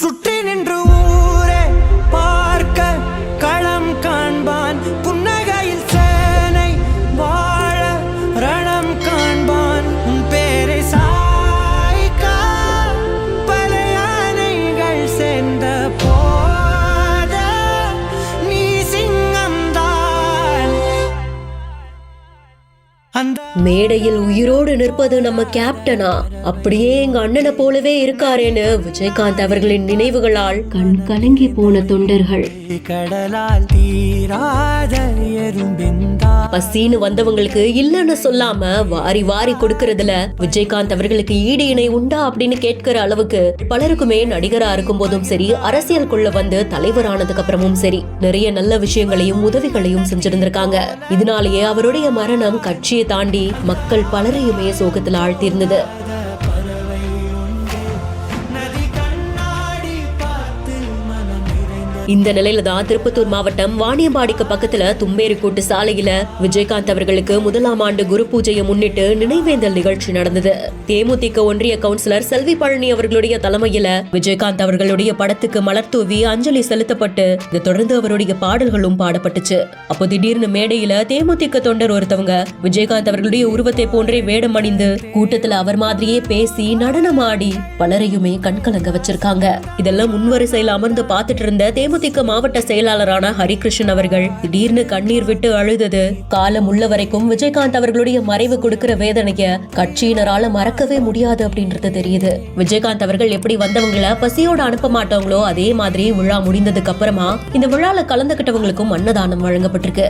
சுற்றி நின்று ஊரே பார்க்க களம் காண்பான், புன்னகையில் சேனை வாழ ரணம் காண்பான். உன் பேரை சாய்க்க பல யானைகள் சேர்ந்த போத நீ சிங்கம்தான். மேடையில் உயிரோடு நிற்பது நம்ம கேப்டனா? அப்படியே எங்க அண்ணனை போலவே இருக்காரேன்னு விஜயகாந்த் அவர்களின் நினைவுகளால் கண் கலங்கி போன தொண்டர்கள். கடலால் தீராத எறும்பிந்தா பசின்னு வந்தவங்களுக்கு இல்லன்னு சொல்லாம வாரி வாரி கொடுக்கறதுல விஜயகாந்த் அவர்களுக்கு ஈடு இணை உண்டா அப்படின்னு கேட்கிற அளவுக்கு பலருக்குமே நடிகரா இருக்கும் போதும் சரி, அரசியலுக்குள்ள வந்து தலைவரானதுக்கு அப்புறமும் சரி, நிறைய நல்ல விஷயங்களையும் உதவிகளையும் செஞ்சிருந்திருக்காங்க. இதனாலேயே அவருடைய மரணம் கட்சியை தாண்டி மக்கள் பலரையுமே சோகத்தில் ஆழ்த்தியிருந்தது. இந்த நிலையில தான் திருப்பத்தூர் மாவட்டம் வாணியம்பாடிக்கு பக்கத்துல தும்பேரிக்கூட்டு சாலையில விஜயகாந்த் அவர்களுக்கு 1ஆம் ஆண்டு குரு பூஜையை முன்னிட்டு நினைவேந்தல் நிகழ்ச்சி நடந்தது. தேமுதிக ஒன்றிய கவுன்சிலர் செல்வி பழனி அவர்களுடைய தலைமையில விஜயகாந்த் அவர்களுடைய படத்துக்கு மலர் தூவி அஞ்சலி செலுத்தப்பட்டு இதை தொடர்ந்து அவருடைய பாடல்களும் பாடப்பட்டுச்சு. அப்போ திடீர்னு மேடையில தேமுதிக தொண்டர் ஒருத்தவங்க விஜயகாந்த் அவர்களுடைய உருவத்தை போன்றே வேடம் அணிந்து கூட்டத்துல அவர் மாதிரியே பேசி நடனமாடி பலரையுமே கண்கலங்க வச்சிருக்காங்க. இதெல்லாம் முன்வரிசையில் அமர்ந்து பார்த்துட்டு இருந்த தேமுதிக மாவட்ட செயலாளரான ஹரிகிருஷ்ணன் அவர்கள் திடீர்னு கண்ணீர் விட்டு அழுதது காலம் உள்ள வரைக்கும் விஜயகாந்த் அவர்களுடைய மறைவு கொடுக்கிற வேதனைய கட்சியினரால மறக்கவே முடியாது அப்படின்றது தெரியுது. விஜயகாந்த் அவர்கள் எப்படி வந்தவங்களை பசியோட அனுப்ப மாட்டாங்களோ அதே மாதிரி விழா முடிந்ததுக்கு அப்புறமா இந்த விழால கலந்துகிட்டவங்களுக்கும் அன்னதானம் வழங்கப்பட்டிருக்கு.